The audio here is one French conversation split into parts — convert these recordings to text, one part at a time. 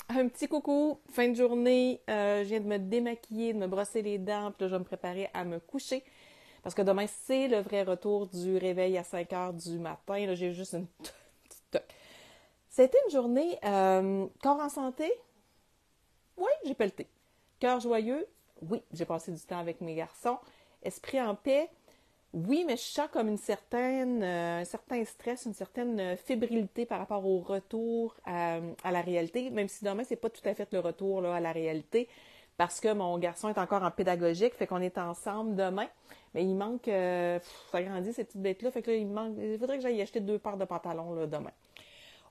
Un petit coucou, fin de journée, je viens de me démaquiller, de me brosser les dents, puis là je vais me préparer à me coucher parce que demain c'est le vrai retour du réveil à 5 heures du matin. Là j'ai juste une petite toque. C'était une journée corps en santé? Oui, j'ai pelleté. Cœur joyeux? Oui, j'ai passé du temps avec mes garçons. Esprit en paix? Oui, mais je sens comme un certain stress, une certaine fébrilité par rapport au retour à la réalité, même si demain, c'est pas tout à fait le retour là, à la réalité, parce que mon garçon est encore en pédagogique, fait qu'on est ensemble demain, mais il manque, ça grandit ces petites bêtes-là, fait que là, il faudrait que j'aille acheter 2 paires de pantalons là, demain.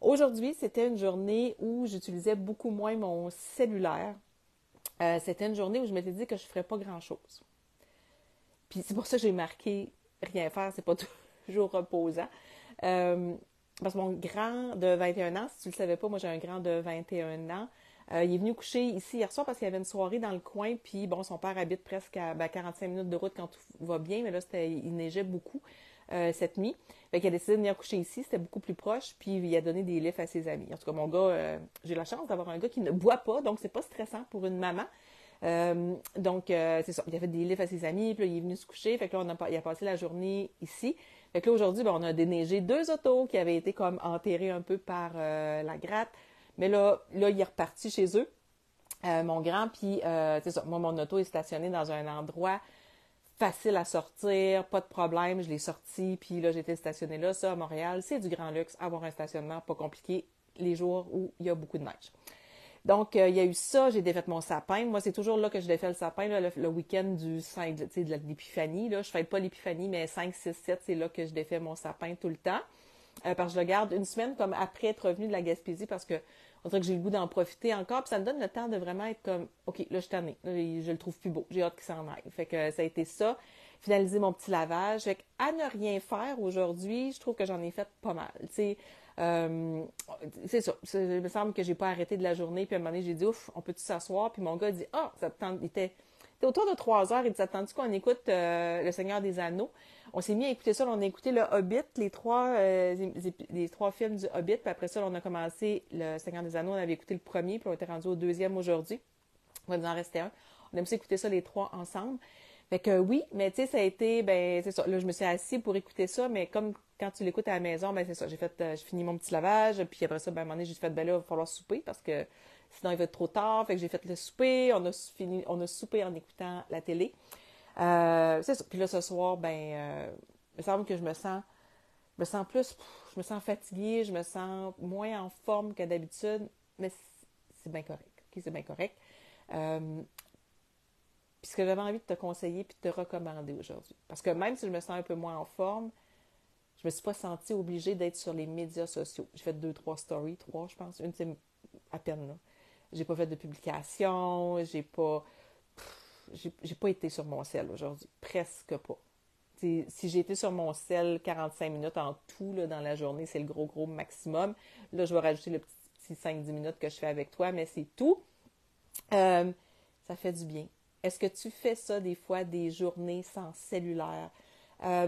Aujourd'hui, c'était une journée où j'utilisais beaucoup moins mon cellulaire. C'était une journée où je m'étais dit que je ne ferais pas grand-chose. Puis c'est pour ça que j'ai marqué rien faire, c'est pas toujours reposant. Euh, Parce que mon grand de 21 ans, si tu le savais pas, moi j'ai un grand de 21 ans. Il est venu coucher ici hier soir parce qu'il y avait une soirée dans le coin. Puis bon, son père habite presque à 45 minutes de route quand tout va bien, mais là, il neigeait beaucoup cette nuit. Fait qu'il a décidé de venir coucher ici, c'était beaucoup plus proche, puis il a donné des livres à ses amis. En tout cas, mon gars, j'ai la chance d'avoir un gars qui ne boit pas, donc c'est pas stressant pour une maman. Donc, c'est ça. Il a fait des livres à ses amis, puis là, il est venu se coucher. Fait que là, il a passé la journée ici. Fait que là, aujourd'hui, ben, on a déneigé 2 autos qui avaient été comme enterrées un peu par la gratte. Mais là, il est reparti chez eux, mon grand. Puis, c'est ça. Moi, mon auto est stationnée dans un endroit facile à sortir, pas de problème. Je l'ai sorti, puis là, j'étais stationnée là. Ça, à Montréal, c'est du grand luxe, avoir un stationnement pas compliqué les jours où il y a beaucoup de neige. Donc, il y a eu ça, j'ai défait mon sapin. Moi, c'est toujours là que je défais le sapin, là, le week-end du 5, tu sais, de l'épiphanie. Là. Je ne fête pas l'épiphanie, mais 5, 6, 7, c'est là que je défais mon sapin tout le temps. Parce que je le garde une semaine comme après être revenu de la Gaspésie parce que on dirait que j'ai le goût d'en profiter encore. Puis ça me donne le temps de vraiment être comme, OK, là, je suis tannée. Là, je le trouve plus beau. J'ai hâte qu'il s'en aille. Fait que ça a été ça. Finaliser mon petit lavage. Fait à ne rien faire aujourd'hui, je trouve que j'en ai fait pas mal. Tu sais, euh, c'est ça. Il me semble que j'ai pas arrêté de la journée. Puis à un moment donné, j'ai dit, ouf, on peut-tu s'asseoir? Puis mon gars dit, ah, ça te tente. C'était autour de 3 heures. Il dit, ça te tente-tu qu'on écoute Le Seigneur des Anneaux? On s'est mis à écouter ça. On a écouté le Hobbit, les trois films du Hobbit. Puis après ça, on a commencé le Seigneur des Anneaux. On avait écouté le premier, puis on était rendu au deuxième aujourd'hui. On va nous en rester un. On aime ça écouter ça les trois ensemble. Fait que oui, mais tu sais, ça a été, ben, c'est ça. Là, je me suis assise pour écouter ça, mais comme quand tu l'écoutes à la maison, ben, c'est ça. J'ai fini mon petit lavage, puis après ça, ben, à un moment donné, j'ai fait, ben là, il va falloir souper parce que sinon, il va être trop tard. Fait que j'ai fait le souper. On a soupé en écoutant la télé. C'est ça. Puis là, ce soir, il me semble que je me sens plus, je me sens fatiguée, je me sens moins en forme que d'habitude, mais c'est bien correct. OK, c'est bien correct. Euh, Puis ce que j'avais envie de te conseiller puis de te recommander aujourd'hui. Parce que même si je me sens un peu moins en forme, je me suis pas sentie obligée d'être sur les médias sociaux. J'ai fait 2, 3 stories, 3, je pense. Une, c'est à peine, là. J'ai pas fait de publication, j'ai pas été sur mon sel aujourd'hui. Presque pas. Si j'ai été sur mon sel 45 minutes en tout là, dans la journée, c'est le gros, gros maximum. Là, je vais rajouter le petit 5-10 minutes que je fais avec toi, mais c'est tout. Euh, Ça fait du bien. Est-ce que tu fais ça des fois, des journées sans cellulaire?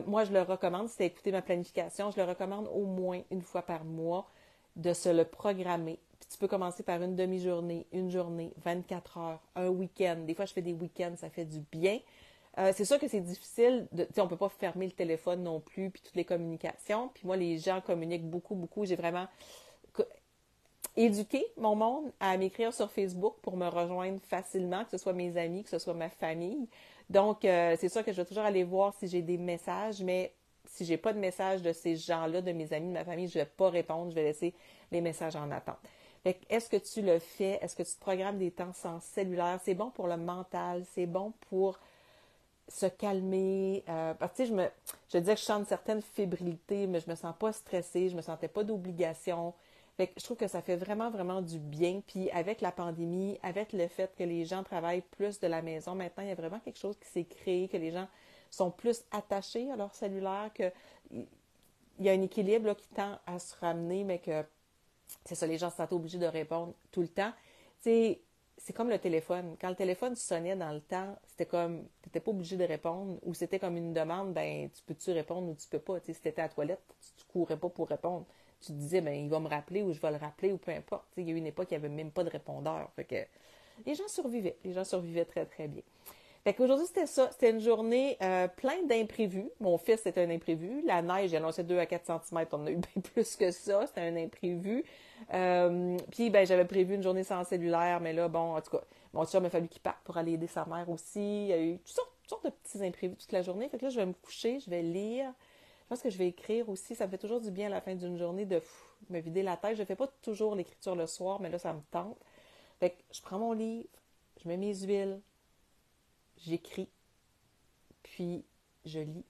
Moi, je le recommande, si tu as écouté ma planification, je le recommande au moins une fois par mois de se le programmer. Puis tu peux commencer par une demi-journée, une journée, 24 heures, un week-end. Des fois, je fais des week-ends, ça fait du bien. C'est sûr que c'est difficile, on ne peut pas fermer le téléphone non plus, puis toutes les communications. Puis moi, les gens communiquent beaucoup, beaucoup. J'ai vraiment éduquer mon monde à m'écrire sur Facebook pour me rejoindre facilement, que ce soit mes amis, que ce soit ma famille. Donc, c'est sûr que je vais toujours aller voir si j'ai des messages, mais si j'ai pas de message de ces gens-là, de mes amis, de ma famille, je vais pas répondre, je vais laisser les messages en attente. Fait que, est-ce que tu le fais? Est-ce que tu te programmes des temps sans cellulaire? C'est bon pour le mental, c'est bon pour se calmer. Parce que, tu sais, je disais que je sens une certaine fébrilité, mais je me sens pas stressée, je me sentais pas d'obligation. Fait que je trouve que ça fait vraiment, vraiment du bien. Puis avec la pandémie, avec le fait que les gens travaillent plus de la maison, maintenant, il y a vraiment quelque chose qui s'est créé, que les gens sont plus attachés à leur cellulaire, que il y a un équilibre là, qui tend à se ramener, mais que c'est ça, les gens se sentent obligés de répondre tout le temps. Tu sais, c'est comme le téléphone. Quand le téléphone sonnait dans le temps, c'était comme, tu n'étais pas obligé de répondre, ou c'était comme une demande, ben, tu peux-tu répondre ou tu peux pas. Tu sais, si tu étais à la toilette, tu courais pas pour répondre. tu te disais, ben il va me rappeler ou je vais le rappeler ou peu importe. Tu sais, il y a eu une époque, il n'y avait même pas de répondeur. Fait que les gens survivaient. Les gens survivaient très, très bien. Fait qu'aujourd'hui, c'était ça. C'était une journée pleine d'imprévus. Mon fils, c'était un imprévu. La neige, j'ai annoncé 2 à 4 centimètres. On en a eu bien plus que ça. C'était un imprévu. Puis, ben, j'avais prévu une journée sans cellulaire, mais là, bon, en tout cas, mon chum m'a fallu qu'il parte pour aller aider sa mère aussi. Il y a eu toutes sortes de petits imprévus toute la journée. Fait que là, je vais me coucher, je vais lire. Je pense que je vais écrire aussi. Ça me fait toujours du bien à la fin d'une journée de me vider la tête. Je ne fais pas toujours l'écriture le soir, mais là, ça me tente. Fait que je prends mon livre, je mets mes huiles, j'écris, puis je lis.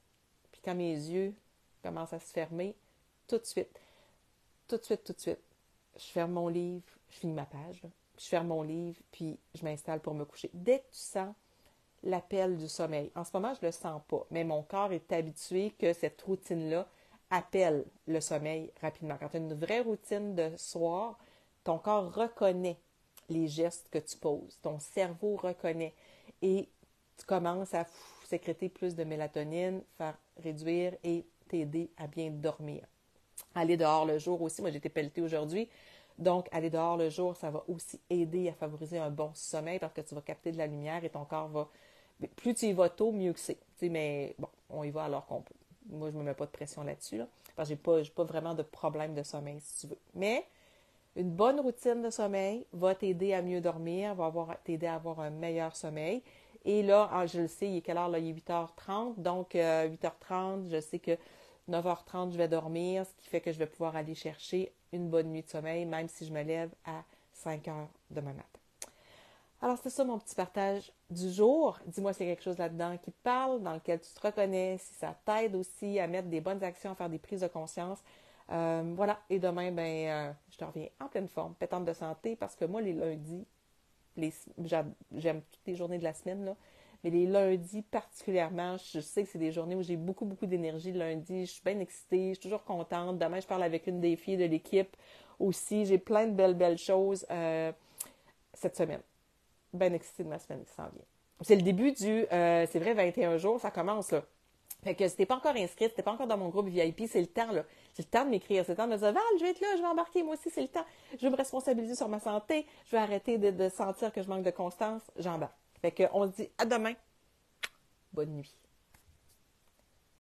Puis quand mes yeux commencent à se fermer, tout de suite, tout de suite, tout de suite, je ferme mon livre, je finis ma page, là, puis je ferme mon livre, puis je m'installe pour me coucher. Dès que tu sens l'appel du sommeil, en ce moment, je ne le sens pas, mais mon corps est habitué que cette routine-là appelle le sommeil rapidement. Quand tu as une vraie routine de soir, ton corps reconnaît les gestes que tu poses. Ton cerveau reconnaît. Et tu commences à sécréter plus de mélatonine, faire réduire et t'aider à bien dormir. Aller dehors le jour aussi. Moi, j'ai été pelletée aujourd'hui. Donc, aller dehors le jour, ça va aussi aider à favoriser un bon sommeil parce que tu vas capter de la lumière et ton corps va... Plus tu y vas tôt, mieux que c'est. T'sais, mais bon, on y va alors qu'on peut. Moi, je ne me mets pas de pression là-dessus. Là, parce que j'ai pas vraiment de problème de sommeil, si tu veux. Mais une bonne routine de sommeil va t'aider à mieux dormir, t'aider à avoir un meilleur sommeil. Et là, je le sais, il est quelle heure? Là? Il est 8h30. Donc, 8h30, je sais que 9h30, je vais dormir, ce qui fait que je vais pouvoir aller chercher une bonne nuit de sommeil, même si je me lève à 5h demain matin. Alors, c'est ça mon petit partage du jour. Dis-moi s'il y a quelque chose là-dedans qui te parle, dans lequel tu te reconnais, si ça t'aide aussi à mettre des bonnes actions, à faire des prises de conscience. Voilà. Et demain, je te reviens en pleine forme, pétante de santé, parce que moi, les lundis, j'aime toutes les journées de la semaine, là, mais les lundis particulièrement, je sais que c'est des journées où j'ai beaucoup, beaucoup d'énergie. Le lundi, je suis bien excitée, je suis toujours contente. Demain, je parle avec une des filles de l'équipe aussi. J'ai plein de belles choses cette semaine. Bien excitée de ma semaine qui s'en vient. C'est le début c'est vrai, 21 jours, ça commence, là. Fait que si t'es pas encore inscrite, si t'es pas encore dans mon groupe VIP, c'est le temps, là. C'est le temps de m'écrire, c'est le temps de me dire, Val, je vais être là, je vais embarquer, moi aussi, c'est le temps. Je veux me responsabiliser sur ma santé, je veux arrêter de sentir que je manque de constance, j'embarque. Fait que on se dit à demain. Bonne nuit.